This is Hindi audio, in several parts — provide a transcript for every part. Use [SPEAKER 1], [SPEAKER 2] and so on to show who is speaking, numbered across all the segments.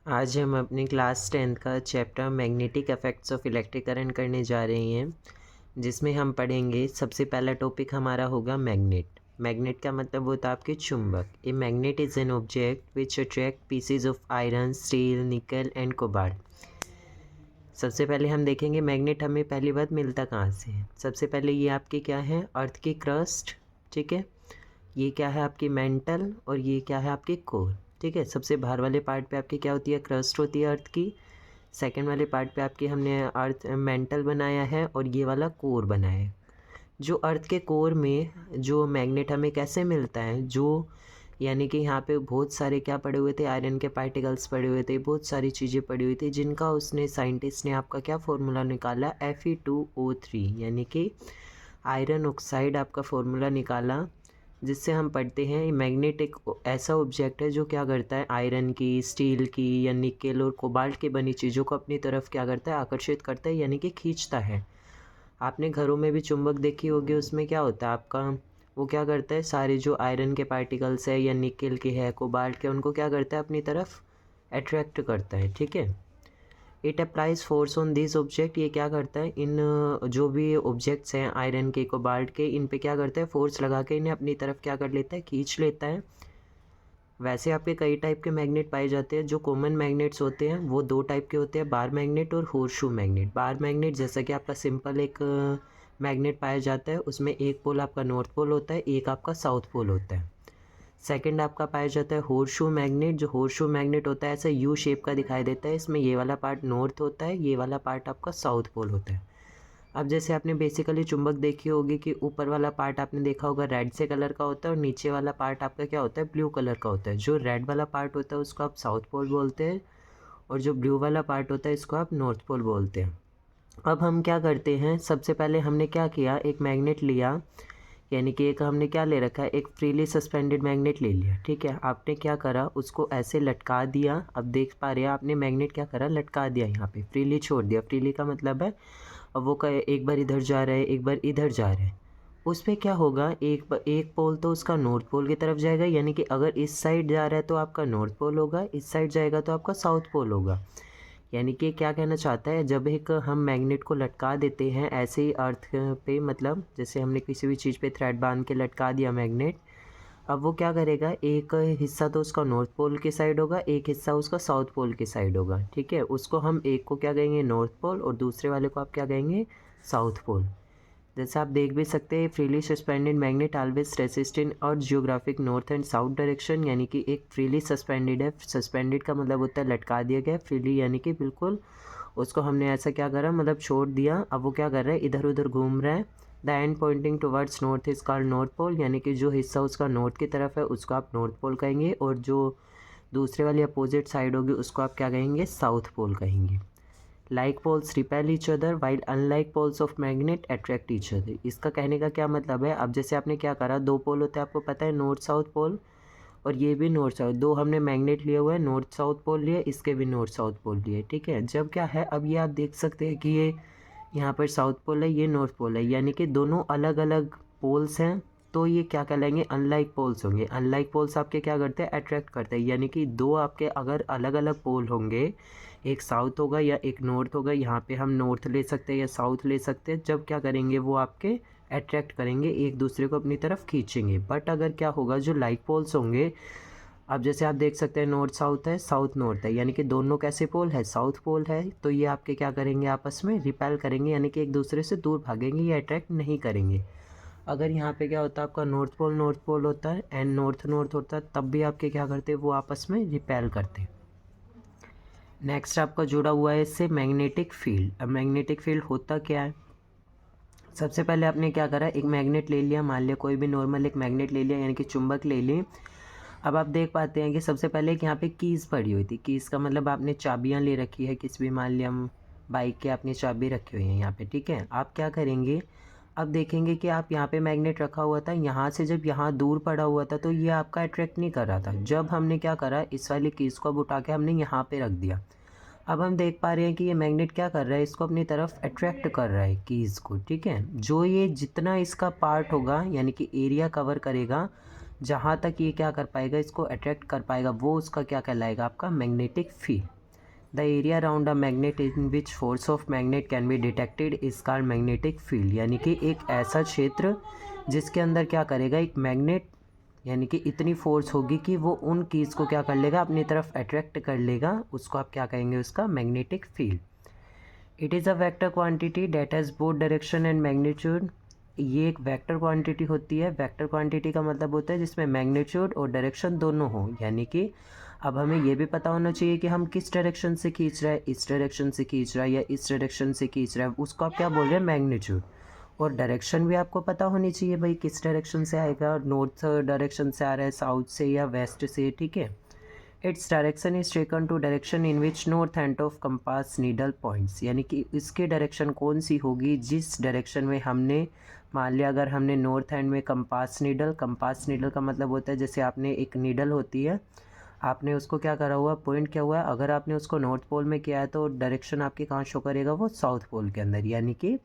[SPEAKER 1] आज हम अपनी क्लास 10th का chapter magnetic effects of electric current करने जा रहे हैं, जिसमें हम पढ़ेंगे। सबसे पहला टॉपिक हमारा होगा मैग्नेट। मैग्नेट का मतलब होता है आपके चुंबक। A magnet is an object which attract PCs of iron, steel, निकल एंड कोबाल्ट। सबसे पहले हम देखेंगे मैग्नेट हमें पहली बात मिलता कहाँ से है। सबसे पहले ये आपकी क्या है, अर्थ की क्रस्ट, ठीक है। ये क्या है आपकी मेंटल, और ये क्या है आपकी कोर, ठीक है। सबसे बाहर वाले पार्ट पे आपकी क्या होती है, क्रस्ट होती है अर्थ की। सेकंड वाले पार्ट पे आपकी हमने अर्थ मेंटल बनाया है, और ये वाला कोर बनाया है। जो अर्थ के कोर में जो मैग्नेट हमें कैसे मिलता है, जो यानी कि यहाँ पे बहुत सारे क्या पड़े हुए थे, आयरन के पार्टिकल्स पड़े हुए थे, बहुत सारी चीज़ें पड़ी हुई थी, जिनका उसने साइंटिस्ट ने आपका क्या फार्मूला निकाला, Fe2O3, यानी कि आयरन ऑक्साइड आपका फार्मूला निकाला, जिससे हम पढ़ते हैं मैग्नेट एक ऐसा ऑब्जेक्ट है जो क्या करता है, आयरन की, स्टील की या निकेल और कोबाल्ट की बनी चीज़ों को अपनी तरफ क्या करता है, आकर्षित करता है, यानी कि खींचता है। आपने घरों में भी चुंबक देखी होगी, उसमें क्या होता है आपका, वो क्या करता है, सारे जो आयरन के पार्टिकल्स है या निकेल के है, कोबाल्ट के, उनको क्या करता है, अपनी तरफ अट्रैक्ट करता है, ठीक है। It applies force on this object, ये क्या करता है, इन जो भी ऑब्जेक्ट्स हैं आयरन के, कोबाल्ट के, इन पे क्या करता है, फोर्स लगा के इन्हें अपनी तरफ क्या कर लेता है, खींच लेता है। वैसे आपके कई टाइप के मैग्नेट पाए जाते हैं। जो कॉमन मैग्नेट्स होते हैं वो दो टाइप के होते हैं, बार मैग्नेट और होर्शू मैग्नेट। बार मैग्नेट जैसा कि आपका सिंपल एक मैग्नेट पाया जाता है, उसमें एक पोल आपका नॉर्थ पोल होता है, एक आपका साउथ पोल होता है। सेकंड आपका पाया जाता है होर्शू मैग्नेट। जो होर्शू मैग्नेट होता है ऐसा यू शेप का दिखाई देता है, इसमें ये वाला पार्ट नॉर्थ होता है, ये वाला पार्ट आपका साउथ पोल होता है। अब जैसे आपने बेसिकली चुंबक देखी होगी कि ऊपर वाला पार्ट आपने देखा होगा रेड से कलर का होता है, और नीचे वाला पार्ट आपका क्या होता है, ब्लू कलर का होता है। जो रेड वाला पार्ट होता है उसको आप साउथ पोल बोलते हैं, और जो ब्लू वाला पार्ट होता है इसको आप नॉर्थ पोल बोलते हैं। अब हम क्या करते हैं, सबसे पहले हमने क्या किया, एक मैग्नेट लिया, यानी कि एक हमने क्या ले रखा है, एक फ्रीली सस्पेंडेड मैग्नेट ले लिया, ठीक है। आपने क्या करा, उसको ऐसे लटका दिया। अब देख पा रहे हैं आपने मैग्नेट क्या करा, लटका दिया, यहाँ पे फ्रीली छोड़ दिया। फ्रीली का मतलब है अब वो एक बार इधर जा रहा है, एक बार इधर जा रहा है। उस पर क्या होगा, एक पोल तो उसका नॉर्थ पोल की तरफ जाएगा, यानी कि अगर इस साइड जा रहा है तो आपका नॉर्थ पोल होगा, इस साइड जाएगा तो आपका साउथ पोल होगा। यानी कि क्या कहना चाहता है, जब एक हम मैग्नेट को लटका देते हैं ऐसे ही अर्थ पे, मतलब जैसे हमने किसी भी चीज़ पे थ्रेड बांध के लटका दिया मैग्नेट, अब वो क्या करेगा, एक हिस्सा तो उसका नॉर्थ पोल के साइड होगा, एक हिस्सा उसका साउथ पोल के साइड होगा, ठीक है। उसको हम एक को क्या कहेंगे, नॉर्थ पोल, और दूसरे वाले को आप क्या कहेंगे, साउथ पोल। जैसे आप देख भी सकते हैं, freely suspended magnet always rests in और geographic north and south direction, यानी कि एक फ्रीली सस्पेंडेड है। सस्पेंडेड का मतलब होता है लटका दिया गया, फ्रीली यानी कि बिल्कुल उसको हमने ऐसा क्या करा, मतलब छोड़ दिया। अब वो क्या कर रहा है, इधर उधर घूम रहा है। The end pointing towards north is called north pole, यानी कि जो हिस्सा उसका नॉर्थ की तरफ है उसको आप नॉर्थ पोल कहेंगे, और जो दूसरे वाली अपोजिट साइड होगी उसको आप क्या कहेंगे, साउथ पोल कहेंगे। Like poles repel each other while unlike poles of magnet attract each other. इसका कहने का क्या मतलब है, अब जैसे आपने क्या करा, दो पोल होते हैं आपको पता है, नॉर्थ साउथ पोल, और ये भी नॉर्थ साउथ, दो हमने मैग्नेट लिए हुए हैं, नॉर्थ साउथ पोल लिए, इसके भी नॉर्थ साउथ पोल लिए, ठीक है। जब क्या है, अब ये आप देख सकते हैं कि ये यहाँ पर साउथ पोल है, ये नॉर्थ पोल है, यानी कि दोनों अलग अलग पोल्स हैं, तो ये क्या कहलाएंगे, अनलाइक पोल्स होंगे। अनलाइक पोल्स आपके क्या करते हैं, अट्रैक्ट करते हैं, यानी कि दो आपके अगर अलग अलग पोल होंगे, एक साउथ होगा या एक नॉर्थ होगा, यहाँ पे हम नॉर्थ ले सकते हैं या साउथ ले सकते हैं, जब क्या करेंगे वो आपके अट्रैक्ट करेंगे, एक दूसरे को अपनी तरफ खींचेंगे। बट अगर क्या होगा, जो लाइक पोल्स होंगे, अब जैसे आप देख सकते हैं नॉर्थ साउथ है, साउथ नॉर्थ है, यानी कि दोनों कैसे पोल है, साउथ पोल है, तो ये आपके क्या करेंगे, आपस में रिपेल करेंगे, यानी कि एक दूसरे से दूर भागेंगे, ये अट्रैक्ट नहीं करेंगे। अगर यहाँ पे क्या होता है, आपका नॉर्थ पोल होता है एंड नॉर्थ नॉर्थ होता है, तब भी आपके क्या करते हैं, वो आपस में रिपेल करते हैं। नेक्स्ट आपका जुड़ा हुआ है इससे मैग्नेटिक फील्ड। अब मैग्नेटिक फील्ड होता क्या है, सबसे पहले आपने क्या करा, एक मैग्नेट ले लिया, मान लिया कोई भी नॉर्मल एक मैग्नेट ले लिया, यानी कि चुंबक ले ली। अब आप देख पाते हैं कि सबसे पहले एक यहाँ पे कीज़ पड़ी हुई थी। कीज़ का मतलब आपने चाबियाँ ले रखी है किसी भी, मान लिया हम बाइक के, आपने चाबी रखी हुई है यहाँ पे, ठीक है। आप क्या करेंगे, अब देखेंगे कि आप यहाँ पे मैग्नेट रखा हुआ था, यहाँ से जब यहाँ दूर पड़ा हुआ था तो ये आपका अट्रैक्ट नहीं कर रहा था। जब हमने क्या करा, इस वाली कीज़ को अब उठा के हमने यहाँ पे रख दिया। अब हम देख पा रहे हैं कि ये मैग्नेट क्या कर रहा है, इसको अपनी तरफ अट्रैक्ट कर रहा है कीज़ को, ठीक है। जो ये जितना इसका पार्ट होगा, यानी कि एरिया कवर करेगा, जहाँ तक ये क्या कर पाएगा, इसको अट्रैक्ट कर पाएगा, वो उसका क्या कहलाएगा, आपका magnetic field. The area around a magnet in which force of magnet can be detected is called magnetic field. यानी कि एक ऐसा क्षेत्र जिसके अंदर क्या करेगा, एक मैग्नेट यानी कि इतनी फोर्स होगी कि वो उन कीज़ को क्या कर लेगा, अपनी तरफ अट्रैक्ट कर लेगा, उसको आप क्या कहेंगे, उसका magnetic field. It is a vector quantity that has both direction and magnitude. ये एक वेक्टर क्वांटिटी होती है। वेक्टर क्वांटिटी का मतलब होता है जिसमें मैग्नीट्यूड और डायरेक्शन दोनों हो। यानी कि अब हमें ये भी पता होना चाहिए कि हम किस डायरेक्शन से खींच रहे हैं, इस डायरेक्शन से खींच रहा है या इस डायरेक्शन से खींच रहा है, उसको आप क्या बोल रहे हैं, मैग्नीट्यूड। और डायरेक्शन भी आपको पता होनी चाहिए भाई, किस डायरेक्शन से आएगा, नॉर्थ डायरेक्शन से आ रहा है, साउथ से या वेस्ट से, ठीक है। Its direction is taken to direction in which north end of compass needle points. यानी कि इसकी डायरेक्शन कौन सी होगी, जिस डायरेक्शन में हमने, मान लिया अगर हमने नॉर्थ एंड में कंपास नीडल का मतलब होता है जैसे आपने एक नीडल होती है, आपने उसको क्या करा हुआ, पॉइंट किया हुआ है, अगर आपने उसको नॉर्थ पोल में किया है तो डायरेक्शन आपकी कहाँ शो करेगा, वो साउथ पोल के अंदर। यानी कि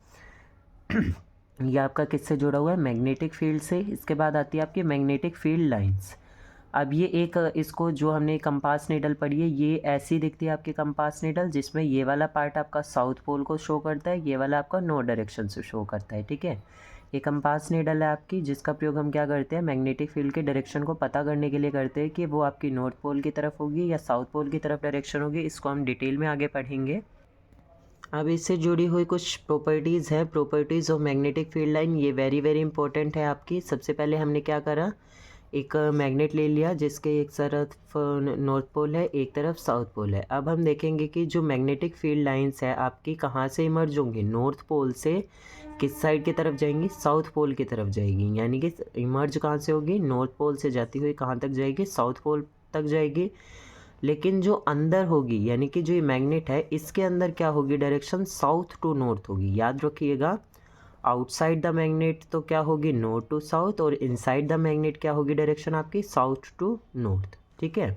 [SPEAKER 1] ये आपका किससे जुड़ा हुआ है, मैग्नेटिक फील्ड से। इसके बाद आती है आपकी मैग्नेटिक फील्ड लाइंस। अब ये एक, इसको जो हमने कंपास नीडल पढ़ी है, ये ऐसी दिखती है आपकी कंपास नीडल, जिसमें ये वाला पार्ट आपका साउथ पोल को शो करता है, ये वाला आपका नॉर्थ डायरेक्शन से शो करता है, ठीक है। ये कंपास नीडल है आपकी, जिसका प्रयोग हम क्या करते हैं, मैग्नेटिक फील्ड के डायरेक्शन को पता करने के लिए करते हैं कि वो आपकी नॉर्थ पोल की तरफ होगी या साउथ पोल की तरफ डायरेक्शन होगी। इसको हम डिटेल में आगे पढ़ेंगे। अब इससे जुड़ी हुई कुछ प्रॉपर्टीज़ हैं, properties of magnetic field line, ये वेरी वेरी इंपॉर्टेंट है आपकी। सबसे पहले हमने क्या करा, एक मैग्नेट ले लिया जिसके एक तरफ नॉर्थ पोल है, एक तरफ साउथ पोल है। अब हम देखेंगे कि जो मैग्नेटिक फील्ड लाइंस है आपकी कहाँ से इमर्ज होंगी, नॉर्थ पोल से किस साइड की तरफ जाएंगी, साउथ पोल की तरफ जाएगी। यानी कि इमर्ज कहाँ से होगी, नॉर्थ पोल से जाती हुई कहाँ तक जाएगी, साउथ पोल तक जाएगी। लेकिन जो अंदर होगी, यानी कि जो ये मैग्नेट है, इसके अंदर क्या होगी, डायरेक्शन साउथ टू नॉर्थ होगी। याद रखिएगा, आउटसाइड द मैग्नेट तो क्या होगी, नॉर्थ टू साउथ, और इनसाइड द मैग्नेट क्या होगी, डायरेक्शन आपकी साउथ टू नॉर्थ, ठीक है।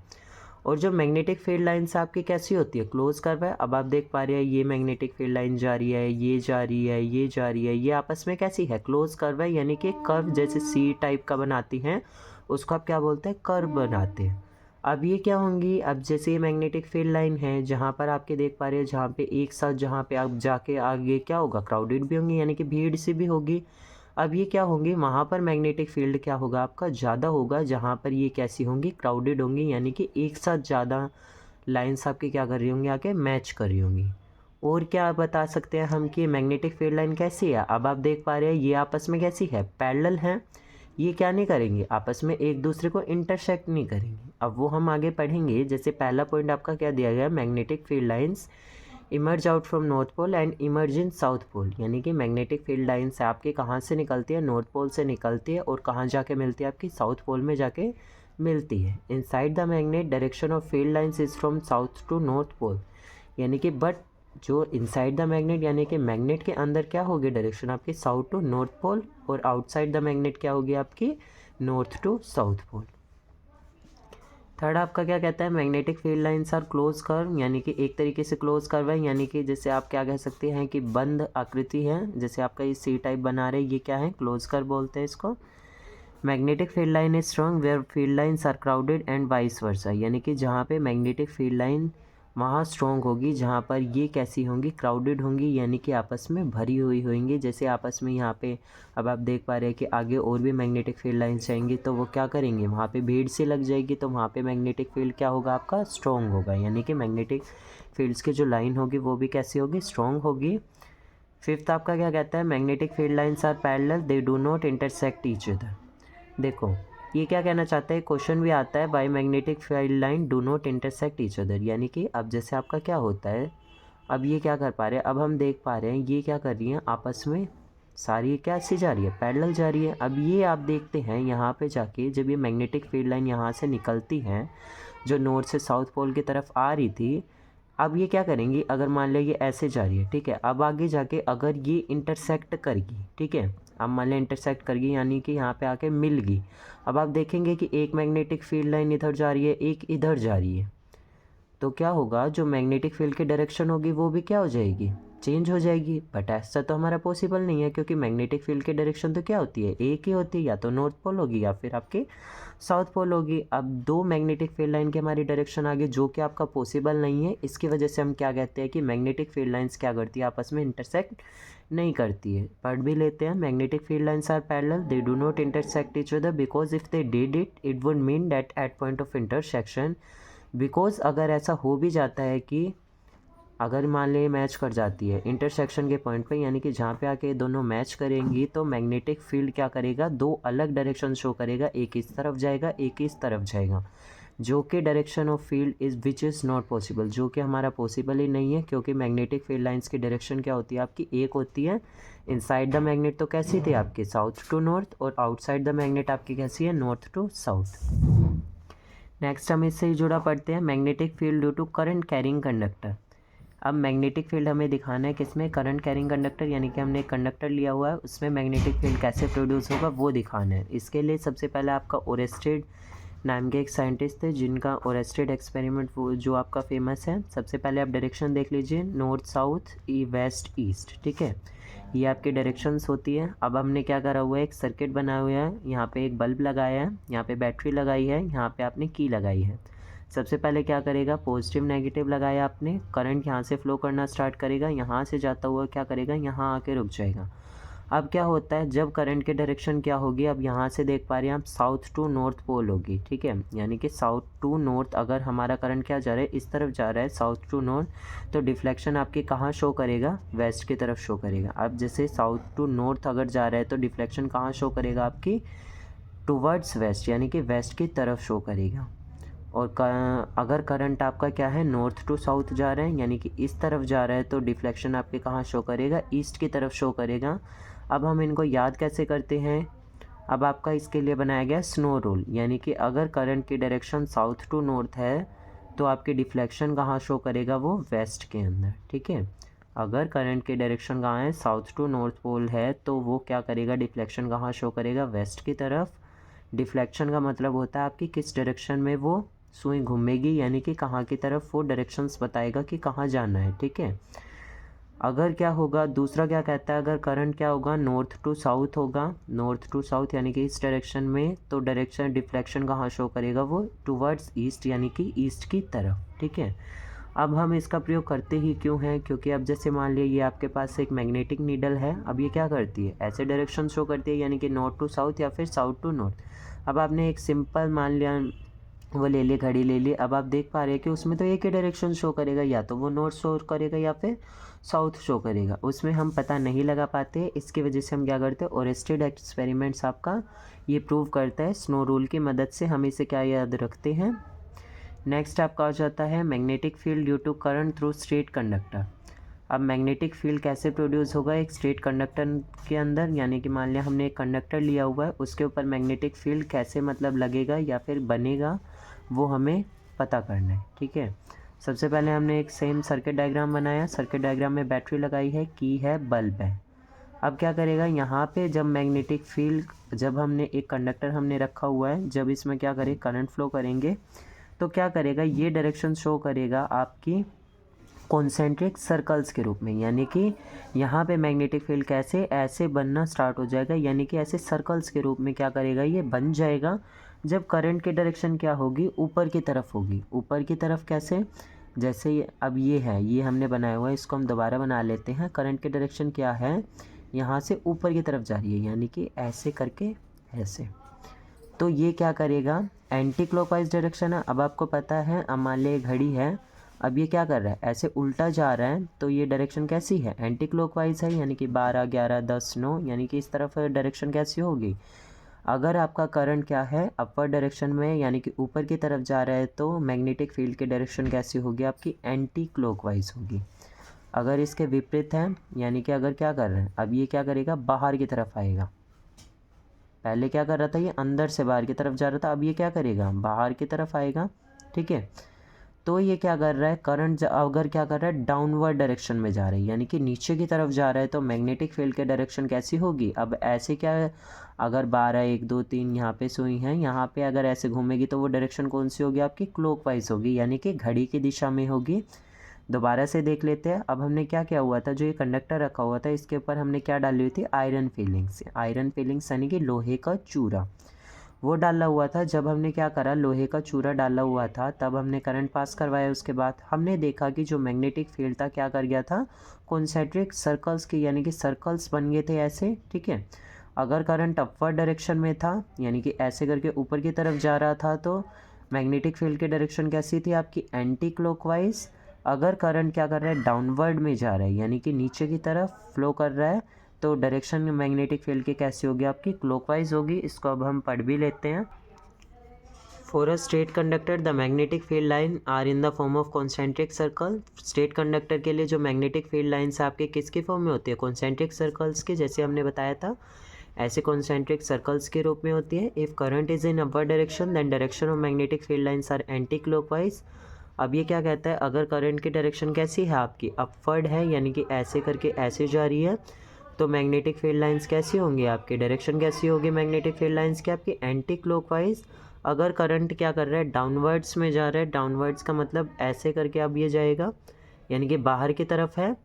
[SPEAKER 1] और जो मैग्नेटिक फील्ड लाइन्स आपकी कैसी होती है, क्लोज कर्व है। अब आप देख पा रहे हैं ये मैग्नेटिक फील्ड लाइन जा रही है, ये जा रही है, ये जा रही है, ये आपस में कैसी है, क्लोज कर्व है। यानी कि कर्व जैसे सी टाइप का बनाती हैं, उसको आप क्या बोलते हैं, कर्व बनाते हैं। अब ये क्या होंगी, अब जैसे ये मैग्नेटिक फील्ड लाइन है, जहाँ पर आपके देख पा रहे हैं, जहाँ पे एक साथ, जहाँ पे आप जाके आगे क्या होगा, क्राउडेड भी होंगी, यानी कि भीड़ सी भी होगी। अब ये क्या होंगी, वहाँ पर मैग्नेटिक फील्ड क्या होगा आपका, ज़्यादा होगा, जहाँ पर ये कैसी होंगी, क्राउडेड होंगी, यानी कि एक साथ ज़्यादा लाइन्स आपकी क्या कर रही होंगी, आके मैच कर रही होंगी। और क्या बता सकते हैं हम कि मैग्नेटिक फील्ड लाइन कैसी है। अब आप देख पा रहे हैं ये आपस में कैसी है, पैरेलल है। ये क्या नहीं करेंगे, आपस में एक दूसरे को इंटरसेक्ट नहीं करेंगे। अब वो हम आगे पढ़ेंगे। जैसे पहला पॉइंट आपका क्या दिया गया, magnetic field lines emerge out from north pole and emerge in south pole. यानी कि मैग्नेटिक फील्ड लाइंस आपके कहाँ से निकलती है, नॉर्थ पोल से निकलती है, और कहाँ जाके मिलती है, आपकी साउथ पोल में जाके मिलती है। Inside the magnet direction of field lines is from south to north pole. यानी कि बट जो इनसाइड द मैग्नेट, यानी कि मैग्नेट के अंदर क्या होगी, डायरेक्शन आपकी साउथ टू नॉर्थ पोल, और आउटसाइड द मैग्नेट क्या होगी आपकी, north to south pole. Third आपका क्या कहता है, magnetic field lines are close curve. यानी कि एक तरीके से क्लोज कर्व है, यानी कि जैसे आप क्या कह सकते हैं कि बंद आकृति है। जैसे आपका ये सी टाइप बना रहे, ये क्या है, क्लोज कर्व बोलते हैं इसको। Magnetic field line is strong where field lines are crowded and vice versa. यानी कि जहाँ पे मैग्नेटिक फील्ड लाइन वहाँ स्ट्रॉन्ग होगी, जहाँ पर ये कैसी होंगी, क्राउडेड होंगी, यानी कि आपस में भरी हुई होंगी। जैसे आपस में यहाँ पे अब आप देख पा रहे हैं कि आगे और भी मैग्नेटिक फील्ड लाइन्स आएंगी, तो वो क्या करेंगे, वहाँ पे भीड़ से लग जाएगी, तो वहाँ पे मैग्नेटिक फील्ड क्या होगा आपका, स्ट्रॉन्ग होगा। यानी कि मैग्नेटिक फील्ड्स की जो लाइन होगी वो भी कैसी होगी, स्ट्रॉन्ग होगी। फिफ्थ आपका क्या कहता है, magnetic field lines are parallel, they do not intersect each other. देखो ये क्या कहना चाहता है, क्वेश्चन भी आता है, by magnetic field line do not intersect each other. यानी कि अब जैसे आपका क्या होता है, अब ये क्या कर पा रहे हैं, अब हम देख पा रहे हैं ये क्या कर रही हैं, आपस में सारी क्या सी जा रही है, पैरेलल जा रही है। अब ये आप देखते हैं यहाँ पे जाके, जब ये मैग्नेटिक फील्ड लाइन यहाँ से निकलती है, जो नॉर्थ से साउथ पोल की तरफ आ रही थी, अब ये क्या करेंगी, अगर मान लिया ये ऐसे जा रही है, ठीक है, अब आगे जाके अगर ये इंटरसेक्ट करेगी, ठीक है, अब मान लिया इंटरसेक्ट करेगी, यानी कि यहाँ पे आके मिल गई। अब आप देखेंगे कि एक मैग्नेटिक फील्ड लाइन इधर जा रही है, एक इधर जा रही है, तो क्या होगा, जो मैग्नेटिक फील्ड की डायरेक्शन होगी वो भी क्या हो जाएगी, चेंज हो जाएगी। बट ऐसा तो हमारा पॉसिबल नहीं है, क्योंकि मैग्नेटिक फील्ड की डायरेक्शन तो क्या होती है, एक ही होती है, या तो नॉर्थ पोल होगी या फिर आपके साउथ पोल होगी। अब दो मैग्नेटिक फील्ड लाइन की हमारी डायरेक्शन आगे, जो कि आपका पॉसिबल नहीं है। इसकी वजह से हम क्या कहते हैं कि मैग्नेटिक फील्ड लाइंस क्या करती है, आपस में इंटरसेक्ट नहीं करती है। पढ़ भी लेते हैं, magnetic field lines are parallel, they do not intersect each other because if they did it would mean that at point of intersection, because अगर ऐसा हो भी जाता है कि अगर मान ली मैच कर जाती है इंटरसेक्शन के पॉइंट पे, यानी कि जहाँ पे आके दोनों मैच करेंगी, तो मैग्नेटिक फील्ड क्या करेगा, दो अलग डायरेक्शन शो करेगा, एक इस तरफ जाएगा, एक इस तरफ जाएगा, जो कि direction of field is which is not possible, जो कि हमारा पॉसिबल ही नहीं है। क्योंकि मैग्नेटिक फील्ड लाइंस की डायरेक्शन क्या होती है आपकी, एक होती है इनसाइड द मैग्नेट, तो कैसी थी आपकी साउथ टू नॉर्थ, और आउटसाइड द मैग्नेट आपकी कैसी है, नॉर्थ टू साउथ। नेक्स्ट हम इससे ही जुड़ा पढ़ते हैं, magnetic field due to current carrying conductor. अब मैग्नेटिक फील्ड हमें दिखाना है किसमें, करंट कैरिंग कंडक्टर, यानी कि हमने एक कंडक्टर लिया हुआ है, उसमें मैग्नेटिक फील्ड कैसे प्रोड्यूस होगा वो दिखाना है। इसके लिए सबसे पहले आपका ओरेस्टेड नाम के एक साइंटिस्ट थे, जिनका ओरेस्टेड एक्सपेरिमेंट वो जो आपका फेमस है। सबसे पहले आप डायरेक्शन देख लीजिए, नॉर्थ साउथ वेस्ट ईस्ट, ठीक है, ये आपकी डायरेक्शंस होती है। अब हमने क्या करा हुआ है, एक सर्किट बनाया हुआ है, यहाँ पे एक बल्ब लगाया है, यहाँ पे बैटरी लगाई है, यहाँ पे आपने की लगाई है। सबसे पहले क्या करेगा, पॉजिटिव नेगेटिव लगाया आपने, करंट यहाँ से फ्लो करना स्टार्ट करेगा, यहाँ से जाता हुआ क्या करेगा, यहाँ आके रुक जाएगा। अब क्या होता है, जब करंट की डायरेक्शन क्या होगी, अब यहाँ से देख पा रहे हैं आप, साउथ टू नॉर्थ पोल होगी, ठीक है, यानी कि साउथ टू नॉर्थ अगर हमारा करंट क्या जा रहा है, इस तरफ जा रहा है साउथ टू नॉर्थ, तो डिफ्लेक्शन आपकी कहाँ शो करेगा, वेस्ट की तरफ शो करेगा। अब जैसे साउथ टू नॉर्थ अगर जा रहा है तो डिफ्लेक्शन कहाँ शो करेगा आपकी, टुवर्ड्स वेस्ट, यानी कि वेस्ट की तरफ शो करेगा। और अगर करंट आपका क्या है, नॉर्थ टू साउथ जा रहा है, यानी कि इस तरफ जा रहा है, तो डिफ्लेक्शन आपके कहाँ शो करेगा, ईस्ट की तरफ शो करेगा। अब हम इनको याद कैसे करते हैं, अब आपका इसके लिए बनाया गया स्नो रूल, यानी कि अगर करंट की डायरेक्शन साउथ टू नॉर्थ है तो आपकी डिफ्लेक्शन कहाँ शो करेगा, वो वेस्ट के अंदर, ठीक है। अगर करंट की डायरेक्शन कहाँ है, साउथ टू नॉर्थ पोल है, तो वो क्या करेगा, डिफ्लेक्शन कहाँ शो करेगा, वेस्ट की तरफ। डिफ्लेक्शन का मतलब होता है आपकी किस डायरेक्शन में वो सुई घूमेगी, यानी कि कहाँ की तरफ वो डायरेक्शंस बताएगा कि कहाँ जाना है, ठीक है। अगर क्या होगा, दूसरा क्या कहता है, अगर करंट क्या होगा, नॉर्थ टू साउथ होगा, नॉर्थ टू साउथ यानी कि इस डायरेक्शन में, तो डायरेक्शन डिफ्लेक्शन कहाँ शो करेगा, वो टुवर्ड्स ईस्ट, यानी कि ईस्ट की तरफ, ठीक है। अब हम इसका प्रयोग करते ही क्यों हैं, क्योंकि अब जैसे मान लिया ये आपके पास एक मैग्नेटिक नीडल है, अब ये क्या करती है, ऐसे डायरेक्शन शो करती है, यानी कि नॉर्थ टू साउथ या फिर साउथ टू नॉर्थ। अब आपने एक सिंपल मान लिया, वो ले ली घड़ी ले ली, अब आप देख पा रहे हैं कि उसमें तो एक ही डायरेक्शन शो करेगा, या तो वो नॉर्थ शो करेगा या फिर साउथ शो करेगा, उसमें हम पता नहीं लगा पाते। इसकी वजह से हम क्या करते हैं, ओरेस्टेड एक्सपेरिमेंट्स आपका ये प्रूव करता है, स्नो रूल की मदद से हम इसे क्या याद रखते हैं। नेक्स्ट आपका आ जाता है magnetic field due to current through straight conductor. अब मैग्नेटिक फील्ड कैसे प्रोड्यूस होगा, एक स्ट्रेट कंडक्टर के अंदर, यानी कि मान लिया हमने एक कंडक्टर लिया हुआ है, उसके ऊपर मैग्नेटिक फील्ड कैसे मतलब लगेगा या फिर बनेगा, वो हमें पता करना है, ठीक है। सबसे पहले हमने एक सेम सर्किट डायग्राम बनाया, सर्किट डायग्राम में बैटरी लगाई है, की है, बल्ब है। अब क्या करेगा, यहाँ पे जब मैग्नेटिक फील्ड, जब हमने एक कंडक्टर हमने रखा हुआ है, जब इसमें क्या करें, करंट फ्लो करेंगे, तो क्या करेगा, ये डायरेक्शन शो करेगा आपकी कॉन्सेंट्रिक सर्कल्स के रूप में, यानी कि यहाँ पे मैग्नेटिक फील्ड कैसे ऐसे बनना स्टार्ट हो जाएगा, यानी कि ऐसे सर्कल्स के रूप में क्या करेगा, ये बन जाएगा। जब करंट की डायरेक्शन क्या होगी, ऊपर की तरफ होगी, ऊपर की तरफ कैसे, जैसे अब ये है, ये हमने बनाया हुआ है, इसको हम दोबारा बना लेते हैं। करंट की डायरेक्शन क्या है, यहाँ से ऊपर की तरफ जा रही है, यानी कि ऐसे करके ऐसे, तो ये क्या करेगा, एंटी क्लॉकवाइज डायरेक्शन है। अब आपको पता है, अब मान लीजिए घड़ी है, अब ये क्या कर रहा है, ऐसे उल्टा जा रहा है, तो ये डायरेक्शन कैसी है, एंटी क्लॉकवाइज है, यानी कि 12 11 10 9, यानी कि इस तरफ डायरेक्शन कैसी होगी। अगर आपका करंट क्या है, अपर डायरेक्शन में, यानी कि ऊपर की तरफ जा रहा है, तो मैग्नेटिक फील्ड की डायरेक्शन कैसी होगी आपकी, एंटी क्लॉकवाइज होगी। अगर इसके विपरीत है, यानी कि अगर क्या कर रहे हैं, अब ये क्या करेगा, बाहर की तरफ आएगा। पहले क्या कर रहा था, ये अंदर से बाहर की तरफ जा रहा था, अब ये क्या करेगा, बाहर की तरफ आएगा, ठीक है। तो ये क्या कर रहा है, करंट अगर क्या कर रहा है, डाउनवर्ड डायरेक्शन में जा रही है, यानी कि नीचे की तरफ जा रहा है, तो मैग्नेटिक फील्ड की डायरेक्शन कैसी होगी। अब ऐसे क्या है, अगर 12 1 2 3 यहाँ पे सुई हैं, यहाँ पे अगर ऐसे घूमेगी, तो वो डायरेक्शन कौन सी होगी आपकी, क्लॉकवाइज होगी, यानी कि घड़ी की दिशा में होगी। दोबारा से देख लेते हैं। अब हमने क्या किया हुआ था, जो ये कंडक्टर रखा हुआ था, इसके ऊपर हमने क्या डाली हुई थी, आयरन फिलिंग्स। आयरन फिलिंग्स यानी कि लोहे का चूरा, वो डाला हुआ था जब हमने क्या करा, लोहे का चूरा डाला हुआ था, तब हमने करंट पास करवाया। उसके बाद हमने देखा कि जो मैग्नेटिक फील्ड था क्या कर गया था, कॉन्सेंट्रिक सर्कल्स की यानी कि सर्कल्स बन गए थे ऐसे, ठीक है। अगर करंट अपवर्ड डायरेक्शन में था यानी कि ऐसे करके ऊपर की तरफ जा रहा था तो मैग्नेटिक फील्ड की डायरेक्शन कैसी थी आपकी, एंटी क्लॉकवाइज। अगर करंट क्या कर रहा है, डाउनवर्ड में जा रहा है यानी कि नीचे की तरफ फ्लो कर रहा है, तो डायरेक्शन मैग्नेटिक फील्ड की कैसी होगी आपकी, क्लॉकवाइज होगी। इसको अब हम पढ़ भी लेते हैं। For a straight conductor the magnetic field line are in the form of concentric circle. Straight conductor के लिए जो मैग्नेटिक फील्ड लाइन्स आपके किसकी फॉर्म में होती है, कॉन्सेंट्रिक सर्कल्स की, जैसे हमने बताया था ऐसे कॉन्सेंट्रिक सर्कल्स के रूप में होती है। If current is in upward direction then direction of magnetic field lines are anti clockwise. अब ये क्या कहता है, अगर करंट की डायरेक्शन कैसी है आपकी, अपवर्ड है यानी कि ऐसे करके ऐसे जा रही है, तो मैग्नेटिक फील्ड लाइंस कैसी होंगी आपकी, डायरेक्शन कैसी होगी मैग्नेटिक फील्ड लाइंस की आपकी, एंटी क्लॉकवाइज। अगर करंट क्या कर रहा है, डाउनवर्ड्स में जा रहा है, डाउनवर्ड्स का मतलब ऐसे करके अब ये जाएगा यानी कि बाहर की तरफ है,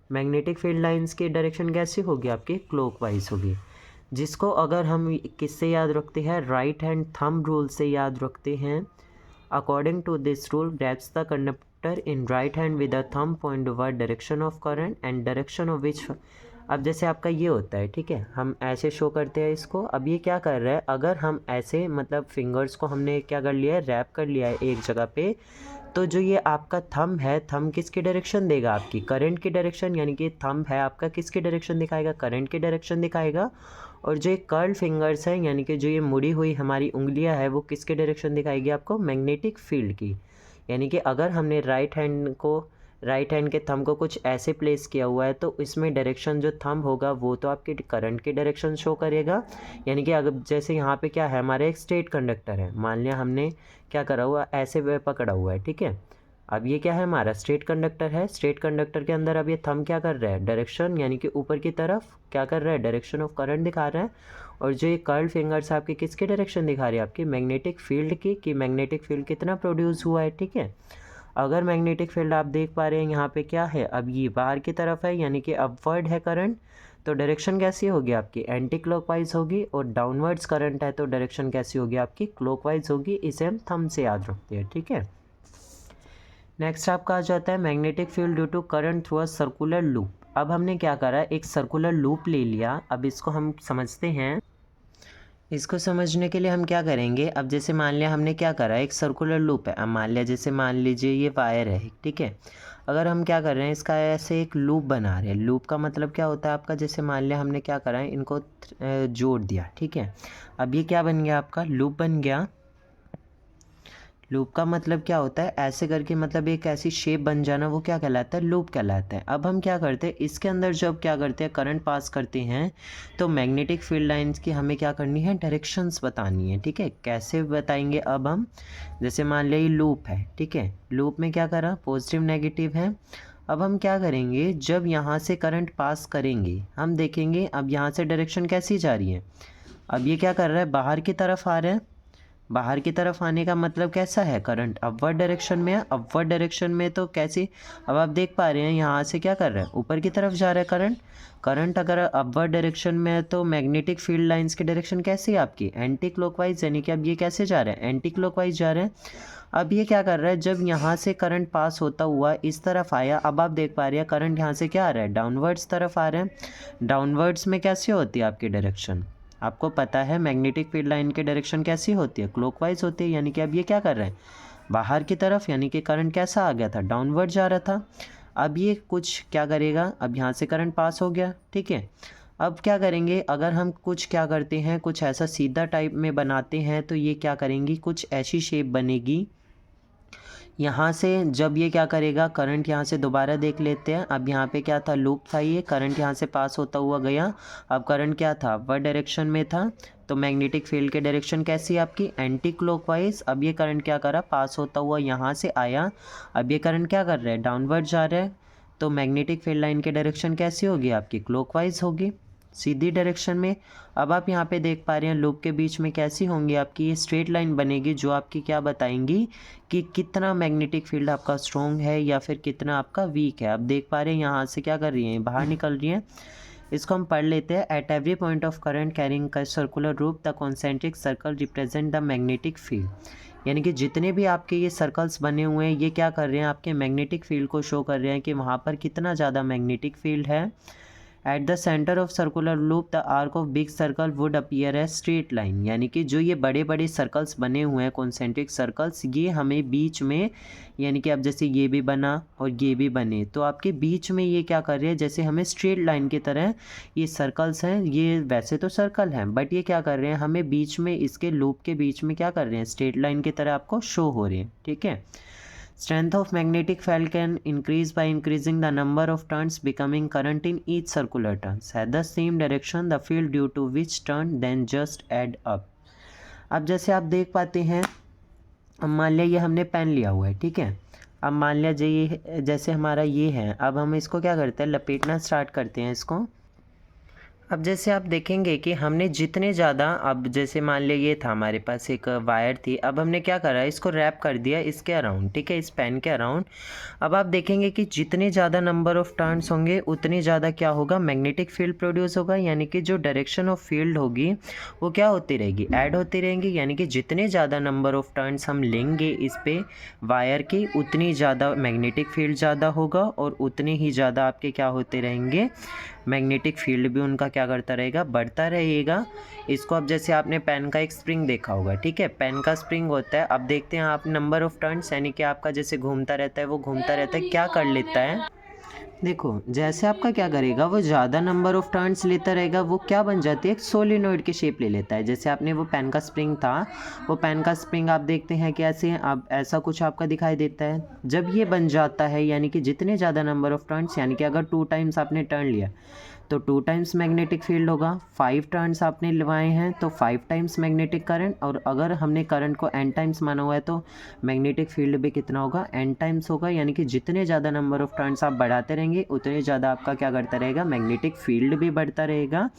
[SPEAKER 1] मैग्नेटिक फील्ड लाइंस की डायरेक्शन कैसी होगी आपकी, क्लॉकवाइज होगी। जिसको अगर हम किससे याद रखते हैं, राइट हैंड थंब रूल से याद रखते हैं। According to this rule grabs the conductor in right hand with a thumb point toward direction of current and direction of which. अब जैसे आपका ये होता है, ठीक है, हम ऐसे शो करते हैं इसको। अब ये क्या कर रहा है, अगर हम ऐसे मतलब फिंगर्स को हमने क्या कर लिया है, रैप कर लिया है एक जगह पे, तो जो ये आपका थंब है, थंब किसकी डायरेक्शन देगा आपकी, करंट की डायरेक्शन, यानी कि थंब है आपका किसकी डायरेक्शन दिखाएगा, करंट की डायरेक्शन दिखाएगा। और जो ये कर्ल फिंगर्स हैं यानी कि जो ये मुड़ी हुई हमारी उंगलियां है, वो किसकी डायरेक्शन दिखाएगी आपको, मैग्नेटिक फील्ड की। यानी कि अगर हमने राइट हैंड के थंब को कुछ ऐसे प्लेस किया हुआ है, तो इसमें डायरेक्शन जो थंब होगा वो तो आपकी करंट की डायरेक्शन शो करेगा। यानी कि अगर जैसे यहाँ पे क्या है, हमारा एक स्ट्रेट कंडक्टर है, मान लिया हमने क्या करा हुआ, ऐसे पकड़ा हुआ है, ठीक है। अब ये क्या है, हमारा स्ट्रेट कंडक्टर है। स्ट्रेट कंडक्टर के अंदर अब ये थंब क्या कर रहा है, डायरेक्शन यानी कि ऊपर की तरफ क्या कर रहा है, डायरेक्शन ऑफ करंट दिखा रहा है। और जो ये कर्ल फिंगर्स आपकी किसकी डायरेक्शन दिखा रही है, आपकी मैग्नेटिक फील्ड की, कि मैग्नेटिक फील्ड कितना प्रोड्यूस हुआ है, ठीक है। अगर मैग्नेटिक फील्ड आप देख पा रहे हैं यहाँ पे क्या है, अब ये बाहर की तरफ है यानी कि अपवर्ड है करंट, तो डायरेक्शन कैसी होगी आपकी, एंटी क्लॉकवाइज होगी। और डाउनवर्ड्स करंट है तो डायरेक्शन कैसी होगी आपकी, क्लॉकवाइज होगी। इसे हम थंब से याद रखते हैं, ठीक है। नेक्स्ट आपका आ जाता है magnetic field due to current through a circular loop. अब हमने क्या करा, एक सर्कुलर लूप ले लिया। अब इसको हम समझते हैं। इसको समझने के लिए हम क्या करेंगे, अब जैसे मान लिया हमने क्या करा, एक सर्कुलर लूप है। अब मान लिया जैसे मान लीजिए ये वायर है, ठीक है। अगर हम क्या कर रहे हैं, इसका ऐसे एक लूप बना रहे हैं। लूप का मतलब क्या होता है आपका, जैसे मान लिया हमने क्या करा है, इनको जोड़ दिया, ठीक है। अब ये क्या बन गया आपका, लूप बन गया। लूप का मतलब क्या होता है, ऐसे करके मतलब एक ऐसी शेप बन जाना, वो क्या कहलाता है, लूप कहलाता है। अब हम क्या करते हैं, इसके अंदर जब क्या करते हैं, करंट पास करते हैं, तो मैग्नेटिक फील्ड लाइंस की हमें क्या करनी है, डायरेक्शंस बतानी है, ठीक है। कैसे बताएंगे, अब हम जैसे मान लिया ये लूप है, ठीक है। लूप में क्या करा, पॉजिटिव नेगेटिव है। अब हम क्या करेंगे, जब यहाँ से करंट पास करेंगे, हम देखेंगे अब यहाँ से डायरेक्शन कैसी जा रही है। अब ये क्या कर रहा है, बाहर की तरफ आ रहा है। बाहर की तरफ आने का मतलब कैसा है, करंट अपवर्ड डायरेक्शन में है। अपवर्ड डायरेक्शन में तो कैसी, अब आप देख पा रहे हैं यहाँ से क्या कर रहा है, ऊपर की तरफ जा रहा है करंट। करंट अगर अपवर्ड डायरेक्शन में है तो मैग्नेटिक फील्ड लाइंस की डायरेक्शन कैसी है आपकी, एंटी क्लॉकवाइज। यानी कि अब ये कैसे जा रहे हैं, एंटी क्लॉकवाइज जा रहे हैं। अब ये क्या कर रहा है, जब यहाँ से करंट पास होता हुआ इस तरफ आया, अब आप देख पा रहे हैं करंट यहाँ से क्या आ रहा है, डाउनवर्ड्स तरफ आ रहा है। डाउनवर्ड्स में कैसी होती है आपकी डायरेक्शन, आपको पता है मैग्नेटिक फील्ड लाइन की डायरेक्शन कैसी होती है, क्लॉकवाइज होती है। यानी कि अब ये क्या कर रहे हैं, बाहर की तरफ, यानी कि करंट कैसा आ गया था, डाउनवर्ड जा रहा था। अब ये कुछ क्या करेगा, अब यहाँ से करंट पास हो गया, ठीक है। अब क्या करेंगे, अगर हम कुछ क्या करते हैं, कुछ ऐसा सीधा टाइप में बनाते हैं, तो ये क्या करेंगी, कुछ ऐसी शेप बनेगी। यहाँ से जब ये क्या करेगा, करंट यहाँ से दोबारा देख लेते हैं। अब यहाँ पे क्या था, लूप था, ये करंट यहाँ से पास होता हुआ गया। अब करंट क्या था, अपवर्ड डायरेक्शन में था, तो मैग्नेटिक फील्ड की डायरेक्शन कैसी है आपकी, एंटी क्लॉकवाइज। अब ये करंट क्या करा, पास होता हुआ यहाँ से आया। अब ये करंट क्या कर रहा है, डाउनवर्ड जा रहा है, तो मैग्नेटिक फील्ड लाइन की डायरेक्शन कैसी होगी आपकी, क्लॉकवाइज होगी, सीधी डायरेक्शन में। अब आप यहाँ पे देख पा रहे हैं लूप के बीच में कैसी होंगी आपकी, ये स्ट्रेट लाइन बनेगी, जो आपकी क्या बताएंगी कि कितना मैग्नेटिक फील्ड आपका स्ट्रॉन्ग है या फिर कितना आपका वीक है। अब देख पा रहे हैं यहाँ से क्या कर रही है, बाहर निकल रही है। इसको हम पढ़ लेते हैं। At every point of current carrying का सर्कुलर रूप the concentric circle represent the magnetic field, यानी कि जितने भी आपके ये सर्कल्स बने हुए हैं ये क्या कर रहे हैं, आपके मैग्नेटिक फील्ड को शो कर रहे हैं कि वहाँ पर कितना ज़्यादा मैग्नेटिक फील्ड है। At the centre of circular loop the arc of big circle would appear as straight line, यानी कि जो ये बड़े बड़े सर्कल्स बने हुए हैं कॉन्सेंट्रिक सर्कल्स, ये हमें बीच में, यानी कि अब जैसे ये भी बना और ये भी बने तो आपके बीच में ये क्या कर रहे हैं, जैसे हमें स्ट्रेट लाइन की तरह ये सर्कल्स हैं, ये वैसे तो सर्कल हैं बट ये क्या कर रहे हैं, हमें बीच में इसके लूप के बीच में क्या कर रहे हैं, स्ट्रेट लाइन की तरह आपको शो हो रहे हैं। ठीक है। Strength of magnetic field can increase by increasing the number of turns, becoming current in each circular turns has the same direction the field due to which turn then just add up। अब जैसे आप देख पाते हैं, अब मान लिया ये हमने पेन लिया हुआ है, ठीक है। अब मान लिया जैसे हमारा ये है, अब हम इसको क्या करते हैं, लपेटना स्टार्ट करते हैं इसको। अब जैसे आप देखेंगे कि हमने जितने ज़्यादा, अब जैसे मान लिया ये था हमारे पास एक वायर थी, अब हमने क्या करा, इसको रैप कर दिया इसके अराउंड, ठीक है, इस पेन के अराउंड। अब आप देखेंगे कि जितने ज़्यादा नंबर ऑफ़ टर्न्स होंगे उतनी ज़्यादा क्या होगा, मैग्नेटिक फील्ड प्रोड्यूस होगा, यानी कि जो डायरेक्शन ऑफ फील्ड होगी वो क्या होती रहेगी, ऐड होती रहेंगी। यानी कि जितने ज़्यादा नंबर ऑफ़ टर्न्स हम लेंगे इस पे वायर की, उतनी ज़्यादा मैग्नेटिक फील्ड ज़्यादा होगा और उतने ही ज़्यादा आपके क्या होते रहेंगे, मैग्नेटिक फील्ड भी उनका क्या करता रहेगा, बढ़ता रहेगा। इसको अब जैसे आपने पेन का एक स्प्रिंग देखा होगा, ठीक है, पेन का स्प्रिंग होता है। अब देखते हैं आप नंबर ऑफ़ टर्न्स, यानी कि आपका जैसे घूमता रहता है, वो घूमता रहता है, क्या कर लेता है, देखो जैसे आपका क्या करेगा, वो ज़्यादा नंबर ऑफ़ टर्न्स लेता रहेगा, वो क्या बन जाती है, एक सोलिनॉइड की शेप ले लेता है। जैसे आपने वो पेन का स्प्रिंग था, वो पेन का स्प्रिंग आप देखते हैं कैसे, अब ऐसा कुछ आपका दिखाई देता है। जब ये बन जाता है, यानी कि जितने ज़्यादा नंबर ऑफ़ टर्न्स, यानी कि अगर 2 टाइम्स आपने टर्न लिया तो 2 टाइम्स मैग्नेटिक फील्ड होगा, 5 टर्न्स आपने लगाए हैं तो 5 टाइम्स मैग्नेटिक करंट, और अगर हमने करंट को n टाइम्स माना हुआ है तो मैग्नेटिक फील्ड भी कितना होगा, n टाइम्स होगा। यानी कि जितने ज़्यादा नंबर ऑफ़ टर्न्स आप बढ़ाते रहेंगे उतने ज़्यादा आपका क्या करता रहेगा, मैग्नेटिक फील्ड भी बढ़ता रहेगा,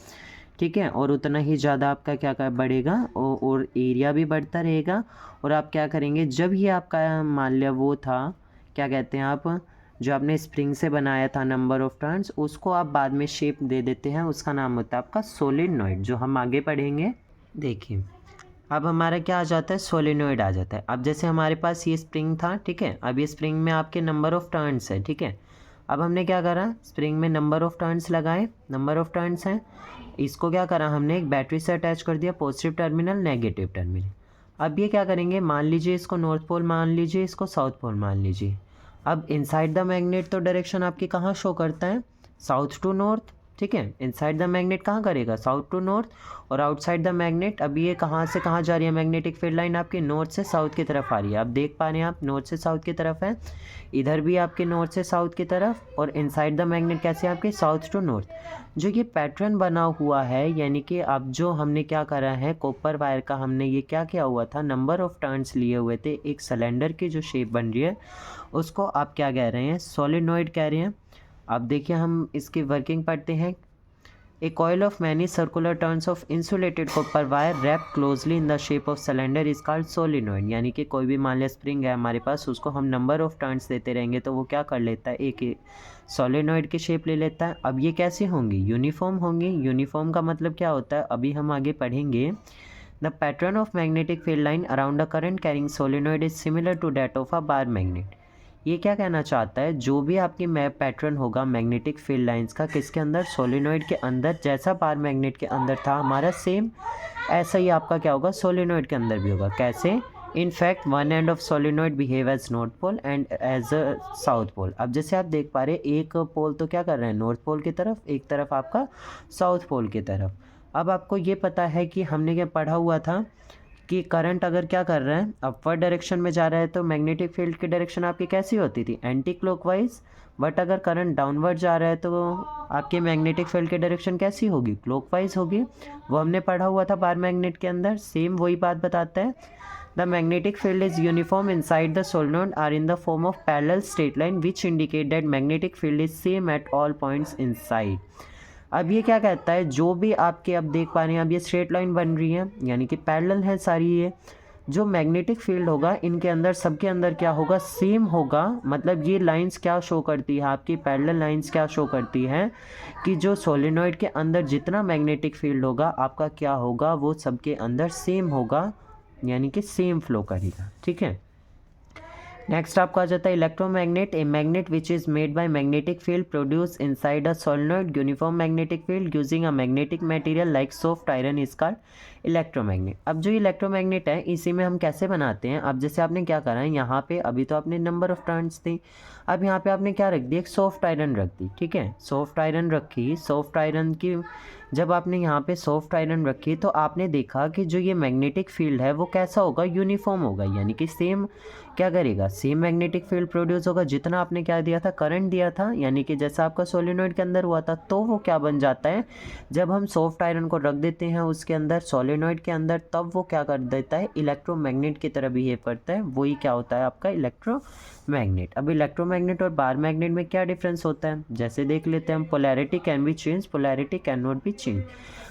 [SPEAKER 1] ठीक है, और उतना ही ज़्यादा आपका क्या बढ़ेगा और एरिया भी बढ़ता रहेगा। और आप क्या करेंगे, जब ये आपका मान लिया वो था, क्या कहते हैं आप, जो आपने स्प्रिंग से बनाया था नंबर ऑफ़ टर्न्स, उसको आप बाद में शेप दे देते हैं, उसका नाम होता है आपका सोलिनॉइड, जो हम आगे पढ़ेंगे। देखिए अब हमारा क्या आ जाता है, सोलिनॉइड आ जाता है। अब जैसे हमारे पास ये स्प्रिंग था, ठीक है, अब ये स्प्रिंग में आपके नंबर ऑफ़ टर्न्स है, ठीक है। अब हमने क्या करा, स्प्रिंग में नंबर ऑफ़ टर्न्स लगाए, नंबर ऑफ़ टर्न्स हैं, इसको क्या करा हमने, एक बैटरी से अटैच कर दिया, पॉजिटिव टर्मिनल नेगेटिव टर्मिनल। अब ये क्या करेंगे, मान लीजिए इसको नॉर्थ पोल मान लीजिए, इसको साउथ पोल मान लीजिए। अब इनसाइड द मैग्नेट तो डायरेक्शन आपकी कहाँ शो करता है, साउथ टू नॉर्थ, ठीक है, इनसाइड द मैग्नेट कहाँ करेगा, साउथ टू नॉर्थ, और आउटसाइड द मैग्नेट, अब ये कहाँ से कहाँ जा रही है, मैग्नेटिक फील्ड लाइन आपकी नॉर्थ से साउथ की तरफ आ रही है। अब देख पा रहे हैं आप, नॉर्थ से साउथ की तरफ है, इधर भी आपके नॉर्थ से साउथ की तरफ, और इनसाइड द मैग्नेट कैसे आपके, साउथ टू नॉर्थ। जो ये पैटर्न बना हुआ है, यानी कि अब जो हमने क्या करा है, कॉपर वायर का हमने ये क्या किया हुआ था, नंबर ऑफ़ टर्न्स लिए हुए थे, एक सिलेंडर की जो शेप बन रही है उसको आप क्या कह रहे हैं, सोलिनॉइड कह रहे हैं। अब देखिए हम इसकी वर्किंग पढ़ते हैं। A coil of many circular turns of insulated copper wire wrap closely in the shape of cylinder is called solenoid, यानी कि कोई भी मान लिया स्प्रिंग है हमारे पास, उसको हम नंबर ऑफ़ टर्न्स देते रहेंगे तो वो क्या कर लेता है, एक सोलिनॉइड की शेप ले लेता है। अब ये कैसी होंगी, यूनिफॉर्म होंगी। यूनिफॉर्म का मतलब क्या होता है, अभी हम आगे पढ़ेंगे। The pattern of magnetic field line around a current carrying solenoid is similar to that of a bar magnet. ये क्या कहना चाहता है, जो भी आपकी मैप पैटर्न होगा मैग्नेटिक फील्ड लाइंस का, किसके अंदर, सोलिनॉइड के अंदर, जैसा बार मैग्नेट के अंदर था हमारा सेम, ऐसा ही आपका क्या होगा, सोलिनॉइड के अंदर भी होगा। कैसे, in fact one end of solenoid behave as north pole and as a south pole. अब जैसे आप देख पा रहे हैं, एक पोल तो क्या कर रहे हैं, नॉर्थ पोल की तरफ, एक तरफ आपका साउथ पोल की तरफ। अब आपको ये पता है कि हमने क्या पढ़ा हुआ था कि करंट अगर क्या कर रहा है, अपवर्ड डायरेक्शन में जा रहा है तो मैग्नेटिक फील्ड की डायरेक्शन आपकी कैसी होती थी, एंटी क्लॉकवाइज। बट अगर करंट डाउनवर्ड जा रहा है तो आपके मैग्नेटिक फील्ड की डायरेक्शन कैसी होगी, क्लॉकवाइज होगी। वो हमने पढ़ा हुआ था बार मैग्नेट के अंदर, सेम वही बात बताता है। The magnetic field is uniform inside the solenoid are in the form of parallel straight line which indicate that magnetic field is same at all points inside. अब ये क्या कहता है, जो भी आपके, अब देख पा रहे हैं अब ये स्ट्रेट लाइन बन रही है, यानी कि पैरेलल है सारी ये, जो मैग्नेटिक फील्ड होगा इनके अंदर सबके अंदर क्या होगा, सेम होगा। मतलब ये लाइंस क्या शो करती है, आपकी पैरेलल लाइंस क्या शो करती हैं कि जो सोलेनॉइड के अंदर जितना मैग्नेटिक फील्ड होगा आपका क्या होगा, वो सबके अंदर सेम होगा, यानी कि सेम फ्लो करेगा। ठीक है, नेक्स्ट आपका आ जाता है electromagnet. A magnet which is made by magnetic field produce inside a solenoid uniform magnetic field using a magnetic material like soft iron is called electromagnet. अब जो इलेक्ट्रोमैग्नेट है इसी में हम कैसे बनाते हैं, अब जैसे आपने क्या करा है यहाँ पे, अभी तो आपने नंबर ऑफ टर्न्स दी, अब यहाँ पे आपने क्या रख दी, एक सॉफ्ट आयरन रख दी। ठीक है, सॉफ्ट आयरन रखी, सॉफ्ट आयरन की जब आपने यहाँ पे सॉफ्ट आयरन रखी तो आपने देखा कि जो ये मैग्नेटिक फील्ड है वो कैसा होगा, यूनिफॉर्म होगा, यानी कि सेम क्या करेगा, सेम मैग्नेटिक फील्ड प्रोड्यूस होगा। जितना आपने क्या दिया था, करंट दिया था, यानी कि जैसा आपका सोलेनॉइड के अंदर हुआ था, तो वो क्या बन जाता है, जब हम सॉफ्ट आयरन को रख देते हैं उसके अंदर, सोलेनॉइड के अंदर, तब वो क्या कर देता है, इलेक्ट्रोमैग्नेट की तरह बिहेव करता है। वही क्या होता है आपका इलेक्ट्रोमैग्नेट। अब इलेक्ट्रोमैग्नेट और बार मैग्नेट में क्या डिफरेंस होता है, जैसे देख लेते हैं हम। Polarity can be change, polarity can not be change.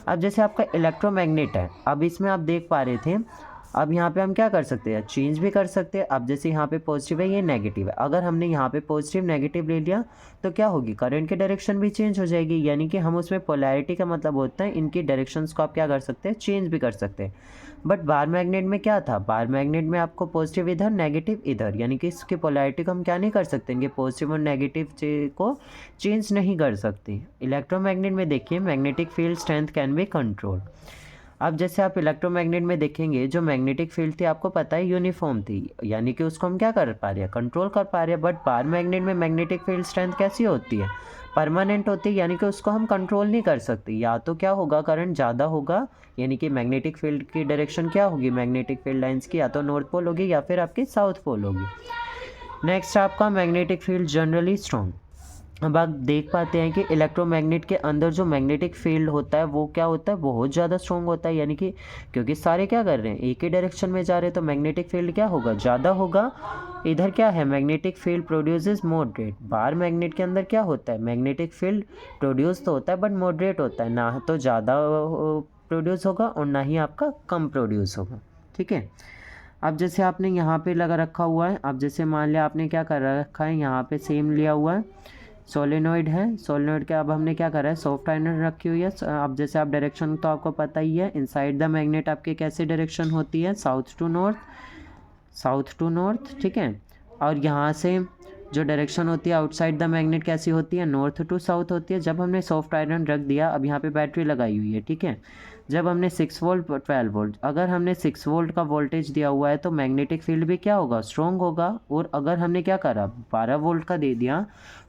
[SPEAKER 1] अब जैसे आपका इलेक्ट्रोमैग्नेट है, अब इसमें आप देख पा रहे थे, अब यहाँ पे हम क्या कर सकते हैं, चेंज भी कर सकते हैं। अब जैसे यहाँ पे पॉजिटिव है, ये नेगेटिव है, अगर हमने यहाँ पे पॉजिटिव नेगेटिव ले लिया तो क्या होगी, करंट की डायरेक्शन भी चेंज हो जाएगी। यानी कि हम उसमें पोलैरिटी का मतलब होता है इनकी डायरेक्शंस को आप क्या कर सकते हैं, चेंज भी कर सकते हैं। बट बार मैग्नेट में क्या था, बार मैग्नेट में आपको पॉजिटिव इधर नेगेटिव इधर, यानी कि इसकी पोलैरिटी को हम क्या नहीं कर सकते, इनके पॉजिटिव और नेगेटिव को चेंज नहीं कर सकते। इलेक्ट्रोमैग्नेट में देखिए magnetic field strength can be control. अब जैसे आप इलेक्ट्रोमैग्नेट में देखेंगे जो मैग्नेटिक फील्ड थी आपको पता है यूनिफॉर्म थी, यानी कि उसको हम क्या कर पा रहे हैं, कंट्रोल कर पा रहे हैं। बट बार मैग्नेट में मैग्नेटिक फील्ड स्ट्रेंथ कैसी होती है, परमानेंट होती है, यानी कि उसको हम कंट्रोल नहीं कर सकते। या तो क्या होगा, करंट ज़्यादा होगा, यानी कि मैग्नेटिक फील्ड की डायरेक्शन क्या होगी, मैग्नेटिक फील्ड लाइंस की या तो नॉर्थ पोल होगी या फिर आपकी साउथ पोल होगी। नेक्स्ट आपका मैग्नेटिक फील्ड जनरली स्ट्रॉन्ग। अब आप देख पाते हैं कि इलेक्ट्रोमैग्नेट के अंदर जो मैग्नेटिक फील्ड होता है वो क्या होता है, बहुत ज़्यादा स्ट्रॉन्ग होता है, यानी कि क्योंकि सारे क्या कर रहे हैं, एक ही डायरेक्शन में जा रहे हैं, तो मैग्नेटिक फील्ड क्या होगा, ज़्यादा होगा। इधर क्या है, magnetic field produces moderate. Bar magnet के अंदर क्या होता है, मैग्नेटिक फील्ड प्रोड्यूस तो होता है बट मॉडरेट होता है, ना तो ज़्यादा प्रोड्यूस होगा और ना ही आपका कम प्रोड्यूस होगा। ठीक है, अब जैसे आपने यहाँ पे लगा रखा हुआ है, अब जैसे मान लिया आपने क्या कर रखा है, यहाँ पे सेम लिया हुआ है, सोलेनॉइड है, सोलेनॉइड के अब हमने क्या करा है, सॉफ्ट आयरन रखी हुई है। अब जैसे आप डायरेक्शन तो आपको पता ही है, इनसाइड द मैग्नेट आपके कैसे डायरेक्शन होती है, south to north, south to north. ठीक है, और यहाँ से जो डायरेक्शन होती है आउटसाइड द मैग्नेट कैसी होती है, नॉर्थ टू साउथ होती है। जब हमने सॉफ्ट आयरन रख दिया, अब यहाँ पे बैटरी लगाई हुई है। ठीक है, जब हमने 6 वोल्ट 12 वोल्ट, अगर हमने 6 वोल्ट का वोल्टेज दिया हुआ है तो मैग्नेटिक फील्ड भी क्या होगा, स्ट्रॉन्ग होगा। और अगर हमने क्या करा, 12 वोल्ट का दे दिया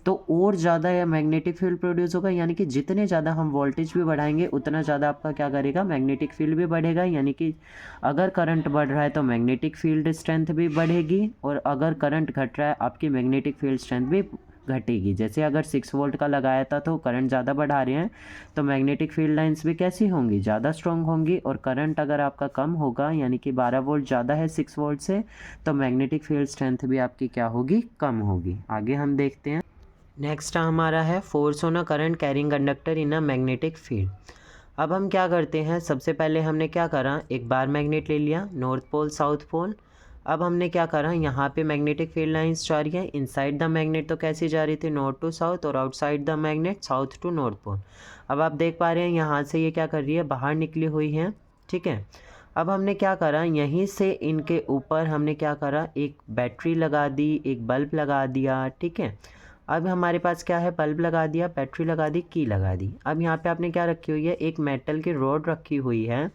[SPEAKER 1] तो और ज़्यादा या मैग्नेटिक फील्ड प्रोड्यूस होगा, यानी कि जितने ज़्यादा हम वोल्टेज भी बढ़ाएंगे उतना ज़्यादा आपका क्या करेगा, मैग्नेटिक फील्ड भी बढ़ेगा। यानी कि अगर करंट बढ़ रहा है तो मैग्नेटिक फील्ड स्ट्रेंथ भी बढ़ेगी, और अगर करंट घट रहा है आपकी मैग्नेटिक फील्ड स्ट्रेंथ भी घटेगी। जैसे अगर 6 वोल्ट का लगाया था तो करंट ज़्यादा बढ़ा रहे हैं तो मैग्नेटिक फील्ड लाइंस भी कैसी होंगी, ज़्यादा स्ट्रॉन्ग होंगी। और करंट अगर आपका कम होगा, यानी कि 12 वोल्ट ज़्यादा है 6 वोल्ट से, तो मैग्नेटिक फील्ड स्ट्रेंथ भी आपकी क्या होगी, कम होगी। आगे हम देखते हैं, नेक्स्ट हमारा है force on a current carrying conductor in a magnetic field. अब हम क्या करते हैं, सबसे पहले हमने क्या करा, एक बार मैग्नेट ले लिया, नॉर्थ पोल साउथ पोल। अब हमने क्या करा, यहाँ पे मैग्नेटिक फील्ड लाइंस जा रही है, इनसाइड द मैग्नेट तो कैसी जा रही थी, नॉर्थ टू साउथ, और outside the magnet south to north pole. अब आप देख पा रहे हैं यहाँ से ये क्या कर रही है, बाहर निकली हुई है। ठीक है, अब हमने क्या करा, यहीं से इनके ऊपर हमने क्या करा, एक बैटरी लगा दी, एक बल्ब लगा दिया। ठीक है, अब हमारे पास क्या है, बल्ब लगा दिया, बैटरी लगा दी, की लगा दी। अब यहाँ पे आपने क्या रखी हुई है, एक मेटल की रॉड रखी हुई है।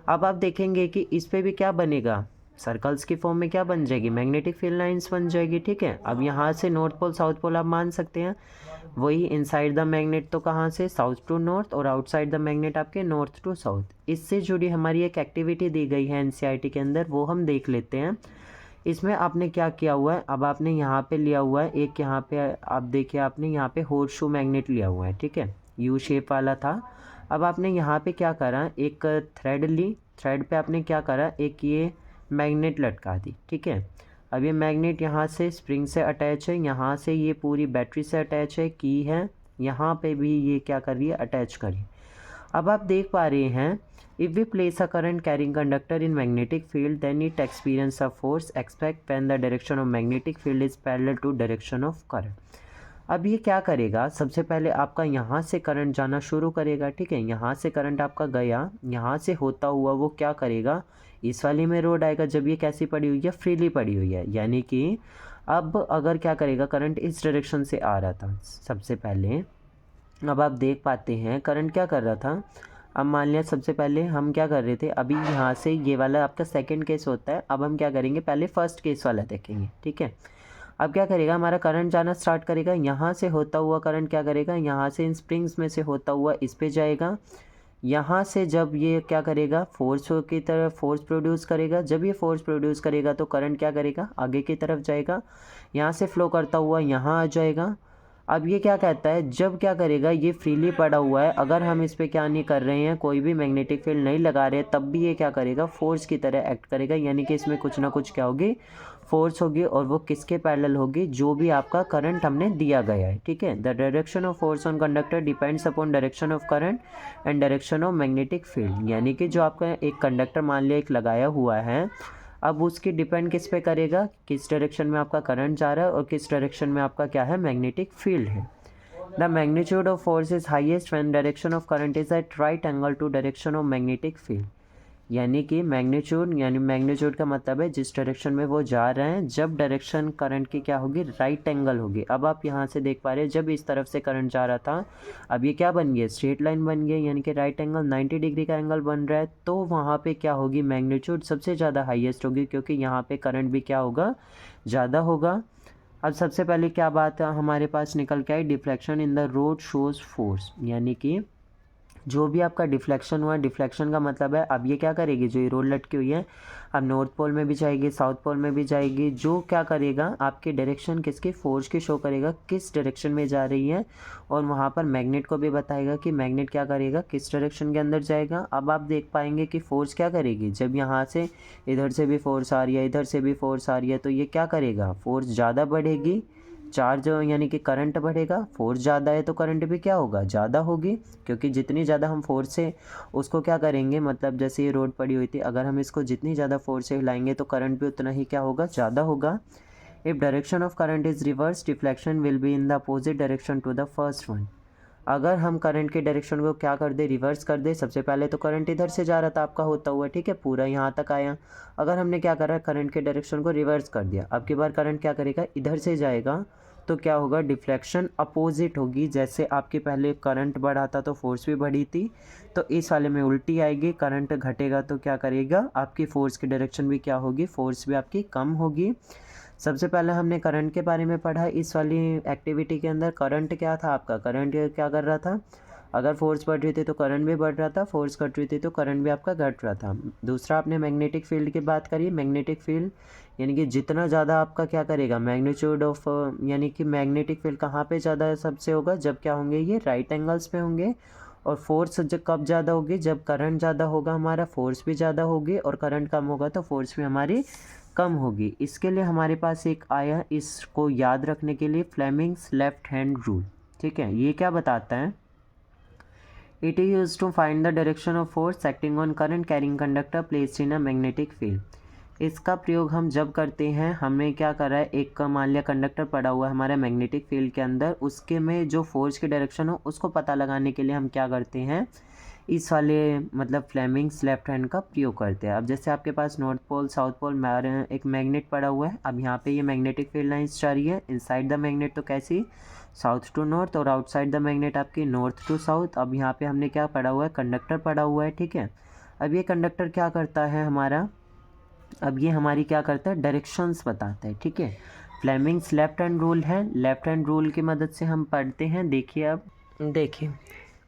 [SPEAKER 1] अब आप देखेंगे कि इस पे भी क्या बनेगा, सर्कल्स की फॉर्म में क्या बन जाएगी, मैग्नेटिक फील्ड लाइंस बन जाएगी। ठीक है, अब यहाँ से नॉर्थ पोल साउथ पोल आप मान सकते हैं, वही इनसाइड द मैग्नेट तो कहाँ से, साउथ टू नॉर्थ, और आउटसाइड द मैग्नेट आपके नॉर्थ टू साउथ। इससे जुड़ी हमारी एक एक्टिविटी दी गई है एनसीईआरटी के अंदर, वो हम देख लेते हैं। इसमें आपने क्या किया हुआ है, अब आपने यहाँ पे लिया हुआ है एक, यहाँ पे आप देखिए आपने यहाँ पे होर्सशू मैग्नेट लिया हुआ है। ठीक है, यू शेप वाला था। अब आपने यहाँ पे क्या करा, एक थ्रेड ली, थ्रेड पे आपने क्या करा, एक ये मैग्नेट लटका दी। ठीक है, अब ये मैग्नेट यहाँ से स्प्रिंग से अटैच है, यहाँ से ये पूरी बैटरी से अटैच है, की है, यहाँ पे भी ये क्या कर रही है, अटैच करी। अब आप देख पा रहे हैं If we place a current carrying conductor in magnetic field, then it experience a force except when the direction of magnetic field is parallel to direction of current. अब ये क्या करेगा, सबसे पहले आपका यहाँ से करंट जाना शुरू करेगा, ठीक है, यहाँ से करंट आपका गया, यहाँ से होता हुआ वो क्या करेगा, इस वाली में रोड आएगा। जब ये कैसी पड़ी हुई है, फ्रीली पड़ी हुई है, यानी कि अब अगर क्या करेगा, करंट इस डायरेक्शन से आ रहा था सबसे पहले, अब आप देख पाते हैं करंट क्या कर रहा था। अब मान लिया सबसे पहले हम क्या कर रहे थे, अभी यहाँ से ये वाला आपका सेकंड केस होता है, अब हम क्या करेंगे, पहले फर्स्ट केस वाला देखेंगे, ठीक है। अब क्या करेगा, हमारा करंट जाना स्टार्ट करेगा, यहाँ से होता हुआ करंट क्या करेगा, यहाँ से इन स्प्रिंग्स में से होता हुआ इस पे जाएगा, यहाँ से जब ये क्या करेगा, फोर्स की तरफ फोर्स प्रोड्यूस करेगा, जब ये फोर्स प्रोड्यूस करेगा तो करंट क्या करेगा, आगे की तरफ जाएगा, यहाँ से फ्लो करता हुआ यहाँ आ जाएगा। अब ये क्या कहता है, जब क्या करेगा, ये फ्रीली पड़ा हुआ है, अगर हम इस पर क्या नहीं कर रहे हैं, कोई भी मैग्नेटिक फील्ड नहीं लगा रहे, तब भी ये क्या करेगा, फोर्स की तरह एक्ट करेगा, यानी कि इसमें कुछ ना कुछ क्या होगी, फोर्स होगी, और वो किसके पैरेलल होगी, जो भी आपका करंट हमने दिया गया है, ठीक है। The direction of force on conductor depends upon direction of current and direction of magnetic field, यानी कि जो आपका एक कंडक्टर मान लिया एक लगाया हुआ है, अब उसकी डिपेंड किस पे करेगा, किस डायरेक्शन में आपका करंट जा रहा है और किस डायरेक्शन में आपका क्या है, मैग्नेटिक फील्ड है। The magnitude of force is highest when direction of current is at right angle to direction of magnetic field, यानी कि मैग्नीट्यूड का मतलब है जिस डायरेक्शन में वो जा रहे हैं, जब डायरेक्शन करंट की क्या होगी, राइट एंगल होगी। अब आप यहाँ से देख पा रहे हैं, जब इस तरफ से करंट जा रहा था, अब ये क्या बन गया, स्ट्रेट लाइन बन गई, यानी कि राइट एंगल 90 डिग्री का एंगल बन रहा है, तो वहाँ पे क्या होगी, मैग्नीट्यूड सबसे ज़्यादा हाईएस्ट होगी, क्योंकि यहाँ पे करंट भी क्या होगा, ज़्यादा होगा। अब सबसे पहले क्या बात है हमारे पास निकल के आई, deflection in the road shows force, यानी कि जो भी आपका डिफ्लेक्शन हुआ, डिफ्लेक्शन का मतलब है अब ये क्या करेगी, जो ये रोड लटकी हुई है, अब नॉर्थ पोल में भी जाएगी, साउथ पोल में भी जाएगी, जो क्या करेगा, आपकी डायरेक्शन किसकी, फोर्स की शो करेगा, किस डायरेक्शन में जा रही है, और वहाँ पर मैग्नेट को भी बताएगा कि मैग्नेट क्या करेगा, किस डायरेक्शन के अंदर जाएगा। अब आप देख पाएंगे कि फोर्स क्या करेगी, जब यहाँ से इधर से भी फोर्स आ रही है, इधर से भी फोर्स आ रही है, तो ये क्या करेगा, फोर्स ज़्यादा बढ़ेगी, चार्ज यानी कि करंट बढ़ेगा, फोर्स ज़्यादा है तो करंट भी क्या होगा, ज़्यादा होगी, क्योंकि जितनी ज़्यादा हम फोर्स से उसको क्या करेंगे, मतलब जैसे ये रोड पड़ी हुई थी, अगर हम इसको जितनी ज़्यादा फोर्स से हिलाएंगे तो करंट भी उतना ही क्या होगा, ज़्यादा होगा। If direction of current is reverse, deflection will be in the opposite direction to the first one. अगर हम करंट के डायरेक्शन को क्या कर दे, रिवर्स कर दे, सबसे पहले तो करंट इधर से जा रहा था आपका होता हुआ, ठीक है, पूरा यहाँ तक आया, अगर हमने क्या करा, करंट के डायरेक्शन को रिवर्स कर दिया, अब की बार करंट क्या करेगा, इधर से जाएगा, तो क्या होगा, डिफ्लेक्शन अपोजिट होगी, जैसे आपके पहले करंट बढ़ा था तो फोर्स भी बढ़ी थी, तो इस वाले में उल्टी आएगी, करंट घटेगा तो क्या करेगा, आपकी फोर्स की डायरेक्शन भी क्या होगी, फोर्स भी आपकी कम होगी। सबसे पहले हमने करंट के बारे में पढ़ा, इस वाली एक्टिविटी के अंदर करंट क्या था आपका, करंट क्या कर रहा था, अगर फोर्स बढ़ रही थी तो करंट भी बढ़ रहा था, फोर्स घट रही थी तो करंट भी आपका घट रहा था। दूसरा आपने मैग्नेटिक फील्ड की बात करी, मैग्नेटिक फील्ड यानी कि जितना ज़्यादा आपका क्या करेगा, मैग्नीट्यूड ऑफ यानी कि मैग्नेटिक फील्ड कहाँ पे ज़्यादा सबसे होगा, जब क्या होंगे, ये राइट एंगल्स पे होंगे, और फोर्स जब कब ज़्यादा होगी, जब करंट ज़्यादा होगा हमारा, फोर्स भी ज़्यादा होगी, और करंट कम होगा तो फोर्स भी हमारी कम होगी। इसके लिए हमारे पास एक आया, इसको याद रखने के लिए, फ्लेमिंग्स लेफ्ट हैंड रूल, ठीक है। ये क्या बताता है, it is used to find the direction of force acting on current carrying conductor placed in a magnetic field. इसका प्रयोग हम जब करते हैं, हमें क्या करा है, एक मान लिया कंडक्टर पड़ा हुआ है हमारे मैग्नेटिक फील्ड के अंदर, उसके में जो फोर्स की डायरेक्शन हो उसको पता लगाने के लिए हम क्या करते हैं, इस वाले मतलब फ्लेमिंग्स लेफ्ट हैंड का प्रयोग करते हैं। अब जैसे आपके पास नॉर्थ पोल साउथ पोल एक मैग्नेट पड़ा हुआ है, अब यहाँ पे ये मैग्नेटिक फील्ड लाइन्स जा रही है, इनसाइड द मैग्नेट तो कैसी, साउथ टू नॉर्थ, और आउटसाइड द मैग्नेट आपकी नॉर्थ टू साउथ। अब यहाँ पे हमने क्या पड़ा हुआ है, कंडक्टर पड़ा हुआ है, ठीक है। अब ये कंडक्टर क्या करता है हमारा, अब ये हमारी क्या करता है, डायरेक्शंस बताता है, ठीक है। फ्लेमिंग्स लेफ्ट हैंड रूल है, लेफ्ट हैंड रूल की मदद से हम पढ़ते हैं। देखिए अब देखिए,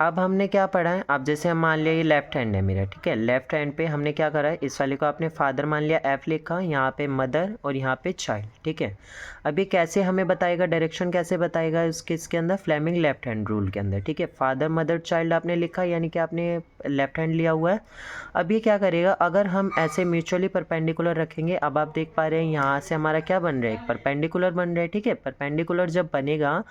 [SPEAKER 1] अब हमने क्या पढ़ा है, अब जैसे हम मान लिया ये लेफ्ट हैंड है मेरा, ठीक है, लेफ्ट हैंड पे हमने क्या करा है, इस वाले को आपने फादर मान लिया, एफ लिखा, यहाँ पे मदर और यहाँ पे चाइल्ड, ठीक है। अभी कैसे हमें बताएगा, डायरेक्शन कैसे बताएगा इसके अंदर, फ्लेमिंग लेफ्ट हैंड रूल के अंदर, ठीक है। फादर मदर चाइल्ड आपने लिखा, यानी कि आपने लेफ्ट हैंड लिया हुआ है। अब ये क्या करेगा, अगर हम ऐसे म्यूचुअली परपेंडिकुलर रखेंगे, अब आप देख पा रहे हैं यहाँ से हमारा क्या बन रहा है, एक परपेंडिकुलर बन रहा है, ठीक है। परपेंडिकुलर जब बनेगा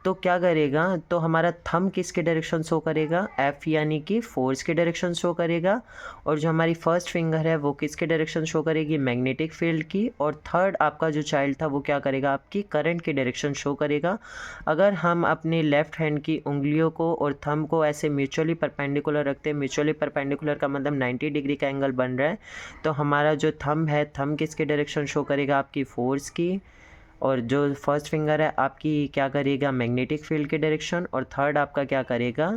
[SPEAKER 1] तो क्या करेगा, तो हमारा थंब किसके डायरेक्शन शो करेगा, एफ यानी कि फोर्स के डायरेक्शन शो करेगा, और जो हमारी फर्स्ट फिंगर है वो किसके डायरेक्शन शो करेगी, मैग्नेटिक फील्ड की, और थर्ड आपका जो चाइल्ड था वो क्या करेगा, आपकी करंट की डायरेक्शन शो करेगा। अगर हम अपने लेफ्ट हैंड की उंगलियों को और थंब को ऐसे म्यूचुअली परपेंडिकुलर रखते हैं, म्यूचुअली परपेंडिकुलर का मतलब 90 डिग्री का एंगल बन रहा है, तो हमारा जो थंब है, थंब किसके डायरेक्शन शो करेगा, आपकी फोर्स की, और जो फर्स्ट फिंगर है आपकी क्या करेगा, मैग्नेटिक फील्ड के डायरेक्शन, और थर्ड आपका क्या करेगा,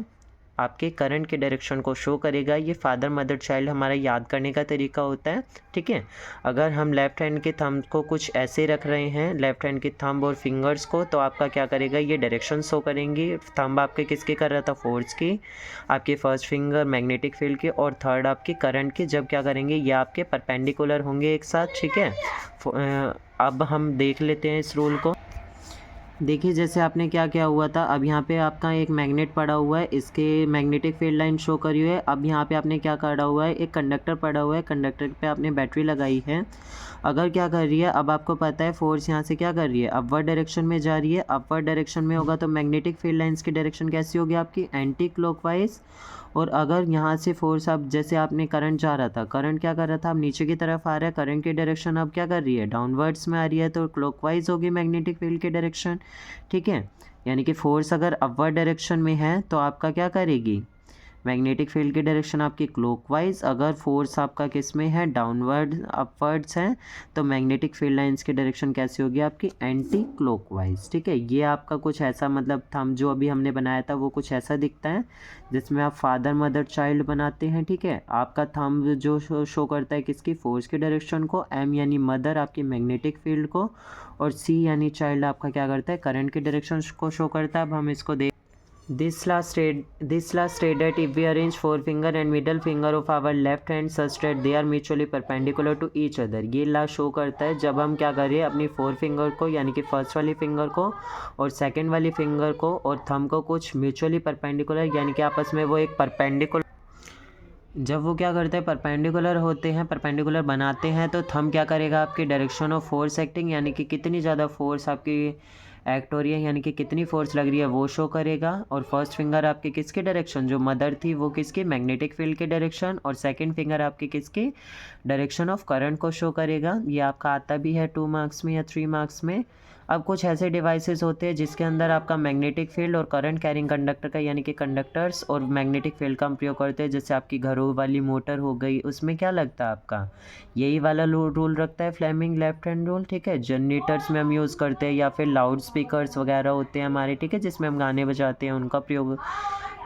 [SPEAKER 1] आपके करंट के डायरेक्शन को शो करेगा। ये फादर मदर चाइल्ड हमारा याद करने का तरीका होता है, ठीक है। अगर हम लेफ़्ट हैंड के थंब को कुछ ऐसे रख रहे हैं, लेफ़्ट हैंड के थंब और फिंगर्स को, तो आपका क्या करेगा, ये डायरेक्शन शो करेंगी। थंब आपके किसके कर रहा था, फोर्स की, आपकी फर्स्ट फिंगर मैग्नेटिक फील्ड की, और थर्ड आपकी करंट की। जब क्या करेंगे, ये आपके परपेंडिकुलर होंगे एक साथ, ठीक है। अब हम देख लेते हैं इस रूल को। देखिए जैसे आपने क्या क्या हुआ था, अब यहाँ पे आपका एक मैग्नेट पड़ा हुआ है, इसके मैग्नेटिक फील्ड लाइन शो करी हुई है। अब यहाँ पे आपने क्या करा हुआ है, एक कंडक्टर पड़ा हुआ है, कंडक्टर पे आपने बैटरी लगाई है। अगर क्या कर रही है, अब आपको पता है फोर्स यहाँ से क्या कर रही है, अपवर्ड डायरेक्शन में जा रही है। अपवर्ड डायरेक्शन में होगा तो मैग्नेटिक फील्ड लाइंस की डायरेक्शन कैसी होगी, आपकी एंटी क्लॉकवाइज। और अगर यहाँ से फोर्स, आप जैसे आपने करंट जा रहा था, करंट क्या कर रहा था, अब नीचे की तरफ आ रहा है, करंट की डायरेक्शन अब क्या कर रही है, डाउनवर्ड्स में आ रही है, तो क्लॉकवाइज होगी मैग्नेटिक फील्ड की डायरेक्शन, ठीक है। यानी कि फोर्स अगर अपवर्ड डायरेक्शन में है तो आपका क्या करेगी, मैग्नेटिक फील्ड की डायरेक्शन आपकी क्लॉकवाइज। अगर फोर्स आपका किस में है, डाउनवर्ड अपवर्ड्स है, तो मैग्नेटिक फील्ड लाइंस की डायरेक्शन कैसी होगी, आपकी एंटी क्लॉकवाइज, ठीक है। ये आपका कुछ ऐसा मतलब थंब जो अभी हमने बनाया था वो कुछ ऐसा दिखता है, जिसमें आप फादर मदर चाइल्ड बनाते हैं, ठीक है। आपका थंब जो शो करता है किसकी, फोर्स की डायरेक्शन को, एम यानी मदर आपकी मैग्नेटिक फील्ड को, और सी यानी चाइल्ड आपका क्या करता है, करंट की डायरेक्शन को शो करता है। अब हम इसको देख, This last state that if we arrange forefinger and middle finger of our left hand such that they are mutually perpendicular to each other, ये ला शो करता है जब हम क्या करें, अपनी फोर फिंगर को यानी कि फर्स्ट वाली फिंगर को और सेकंड वाली फिंगर को और थंब को कुछ म्यूचुअली परपेंडिकुलर यानी कि आपस में वो एक परपेंडिकुलर, जब वो क्या करते हैं, परपेंडिकुलर होते हैं, परपेंडिकुलर बनाते हैं, तो थंब क्या करेगा, आपकी डायरेक्शन ऑफ फोर्स एक्टिंग यानी कि कितनी ज़्यादा फोर्स आपकी एक्ट हो रही है, यानी कि कितनी फोर्स लग रही है वो शो करेगा। और फर्स्ट फिंगर आपकी किसकी डायरेक्शन, जो मदर थी वो किसकी, मैग्नेटिक फील्ड के डायरेक्शन, और सेकंड फिंगर आपकी किसकी, डायरेक्शन ऑफ करंट को शो करेगा। ये आपका आता भी है 2 मार्क्स में या 3 मार्क्स में। अब कुछ ऐसे डिवाइसेस होते हैं जिसके अंदर आपका मैग्नेटिक फील्ड और करंट कैरिंग कंडक्टर का यानी कि कंडक्टर्स और मैग्नेटिक फील्ड का हम प्रयोग करते हैं, जैसे आपकी घरों वाली मोटर हो गई, उसमें क्या लगता है आपका, यही वाला रूल रखता है, फ्लेमिंग लेफ्ट हैंड रूल, ठीक है। जनरेटर्स में हम यूज़ करते हैं, या फिर लाउड स्पीकर्स वगैरह होते हैं हमारे, ठीक है, जिसमें हम गाने बजाते हैं, उनका प्रयोग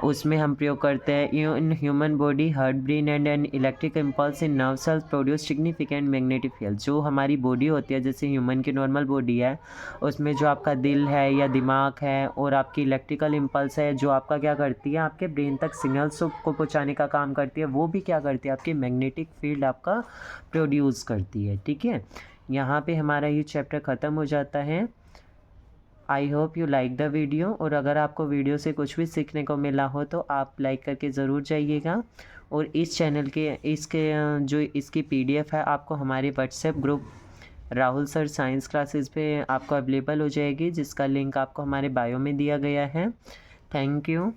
[SPEAKER 1] उसमें हम प्रयोग करते हैं। In human body heart brain and an electric impulse in nerve cells produce significant magnetic field. जो हमारी बॉडी होती है, जैसे ह्यूमन की नॉर्मल बॉडी है, उसमें जो आपका दिल है या दिमाग है और आपकी इलेक्ट्रिकल इम्पल्स है, जो आपका क्या करती है, आपके ब्रेन तक सिग्नल्स को पहुँचाने का काम करती है, वो भी क्या करती है, आपकी मैग्नेटिक फील्ड आपका प्रोड्यूस करती है, ठीक है। यहाँ पे हमारा ये चैप्टर ख़त्म हो जाता है। I hope you like the video, और अगर आपको वीडियो से कुछ भी सीखने को मिला हो तो आप लाइक करके ज़रूर जाइएगा। और इस चैनल के जो इसकी PDF है आपको हमारे WhatsApp group Rahul sir science classes पे आपको अवेलेबल हो जाएगी, जिसका लिंक आपको हमारे बायो में दिया गया है। Thank you.